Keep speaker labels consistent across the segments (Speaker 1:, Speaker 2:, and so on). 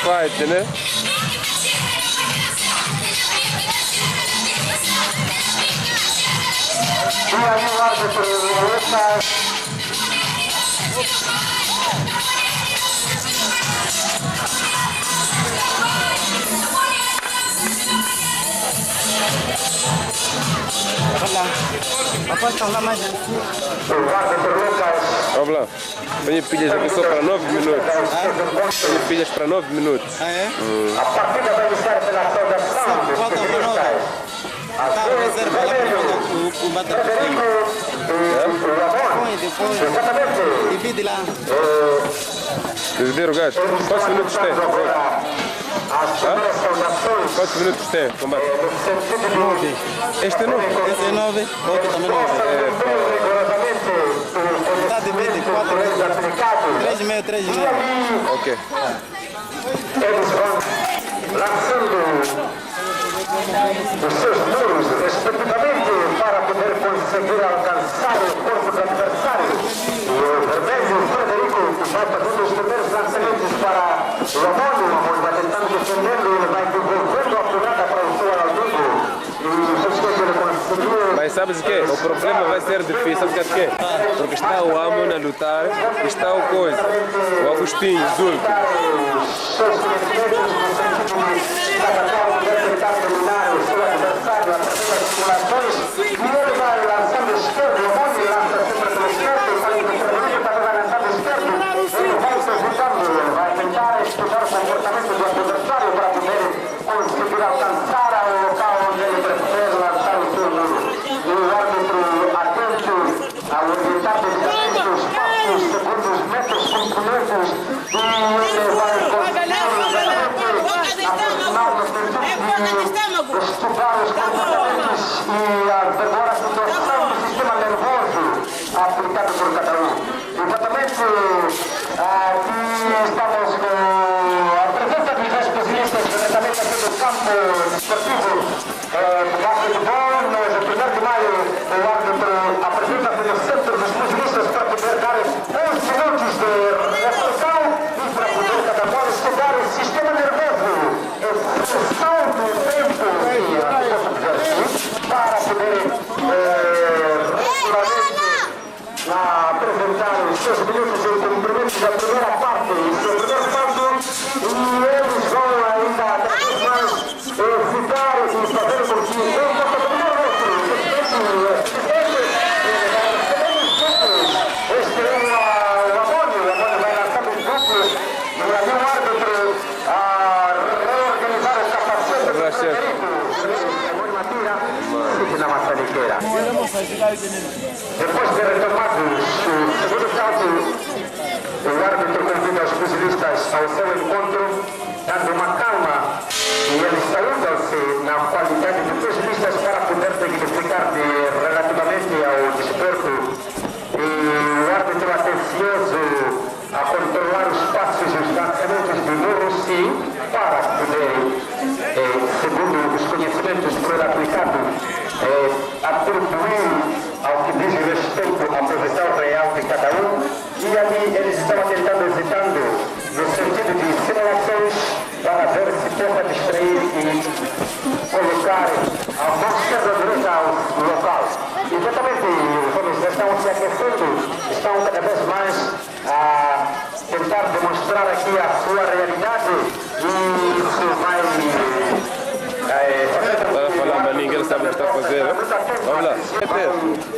Speaker 1: fight, né?
Speaker 2: Após falar mais
Speaker 1: Vamos lá. Põe pilhas aqui só para 9 minutos. Põe pilhas para 9 minutos.
Speaker 2: Ah, é?
Speaker 3: A partida vai iniciar pela saudação dos
Speaker 2: Falta para 9. Tá, reserva lá para o bate-fim. Depois, divide lá.
Speaker 1: Dividir o gasto. Quantos minutos tem? Quantos minutos tem? Combate?
Speaker 2: 9.
Speaker 1: Este é 9?
Speaker 2: Esse é 9, outro também 9. Tá, divide 4, 3,5, 3,5.
Speaker 1: Ok.
Speaker 3: Eles vão lançando os seus muros, respectivamente, para poder conseguir alcançar o corpo do adversário. E o vermelho Frederico vai fazendo os primeiros lançamentos para o homônimo, vai tentando defendendo, ele vai devolvendo a punada para o seu amigo. E depois que ele conseguiu...
Speaker 1: Mas sabes o quê? O problema vai ser difícil, sabe o quê? Porque está o Amon a lutar e está o coisa, o Agostinho, Zulco.
Speaker 3: Seus conhecimentos no sentido de cada qual tentar dominar o seu adversário através das simulações, e ele vai lançando esquerdo, o homem lança sempre pelo esquerdo, quando o Frederico também vai lançando esquerdo, ele vai se agitando, ele vai tentar estudar o comportamento do adversário para poder conseguir alcançar o local onde ele prefere lançar o seu muro. E o árbitro atento ao orientar devidamente os passos segundo os metros comprimentos, e ele vai conseguir aproximar no sentido de estudar os comportamentos e agora a situação do sistema nervoso aplicado por cada um. Exatamente, aqui estamos com a presença dos especialistas diretamente aqui do campo desportivo do basquetebol. No 1º de maio, o árbitro apresenta-se no centro dos pugilistas para poder dar uns minutos de reflexão e para poder cada qual estudar o sistema nervoso, expressão do tempo para poder regularmente apresentar os seus minutos em cumprimento da primeira parte, o seu primeiro passo, e eles vão ainda cada vez mais ficar e fazer com que um possa dominar o outro. Este é o Amônio vai lançando os grupos, e ali o árbitro a reorganizar o capacete do Frederico. O Amônio atira, fica na maçaniqueira. Depois de retomados o segundo salto, o árbitro convida os pugilistas ao seu encontro, dando uma calma, e eles saúdam-se na qualidade de pugilistas para poder dignificar relativamente ao desporto. E o árbitro atencioso a controlar os passos e os lançamentos de muro, sim, para poder, segundo os conhecimentos por ele aplicado, atribuir ao que diz respeito à posição real de cada um, e ali eles estavam hesitando no sentido de simulações para ver se tenta distrair e colocar a mão esquerda ou direita ao local. Exatamente, os homens já estão se aquecendo, estão cada vez mais a tentar demonstrar aqui a sua realidade, e isso vai
Speaker 1: Falar, mas ninguém sabe o que está a fazer. Vamos lá.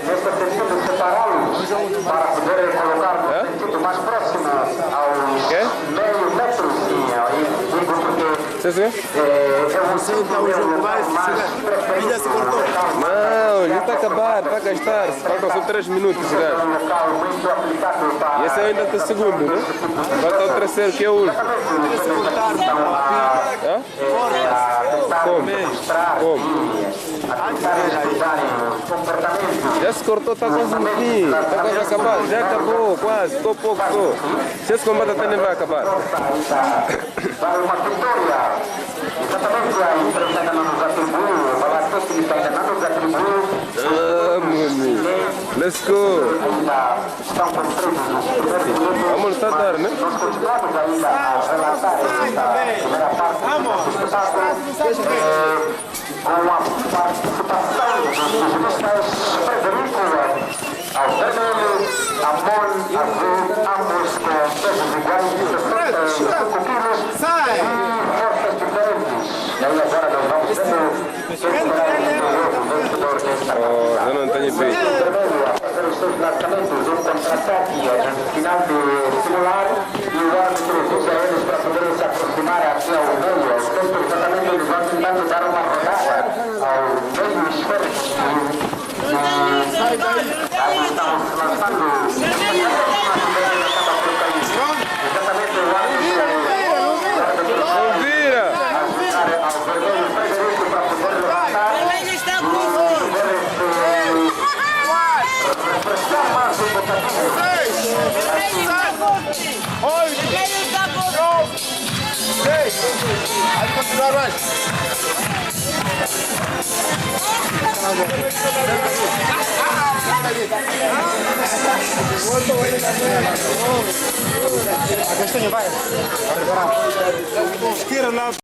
Speaker 3: nesse sentido, separá-los para poder colocar no sentido mais próximo aos meio metro, sim, digo porque
Speaker 1: Você vê?
Speaker 2: Já se cortou.
Speaker 1: Não, já está a acabar, vai gastar. Faltam só 3 minutos, já. E esse ainda está segundo, né? Falta o terceiro, que é o último. Hã? Como? Já se cortou, está quase no fim. Está quase a acabar. Já acabou, quase. Ficou pouco só. Se esse combate até nem vai acabar.
Speaker 3: Para uma vitória, exatamente a empresa ainda não nos atribui, o Valacete ainda não nos atribui.
Speaker 1: Ah, meu amigo. Let's go.
Speaker 3: ainda estão construídos nos primeiros minutos.
Speaker 1: Vamos estar tarde, né?
Speaker 3: Nós continuamos ainda a relatar esta primeira parte do espetáculo com a participação dos juristas Frederico ao vermelho, Amon azul, ambos com pesos iguais de 65 quilos e forças diferentes. E aí agora nós vamos ver quem será o vencedor desta partida.
Speaker 1: Eu não tenho feito.
Speaker 3: O vermelho a fazer os seus lançamentos, um contra-ataque no final de simular e o árbitro usa eles para poderem se aproximar aqui ao meio. Ao centro, exatamente, eles vão tentando dar uma rodada ao meio esférico. Aí estamos lançando exatamente o árbitro.
Speaker 1: Não vira!
Speaker 3: Ao vermelho Frederico para poder levantar. Refrescar mais um bocadinho.
Speaker 2: A questão vai. Vai preparar.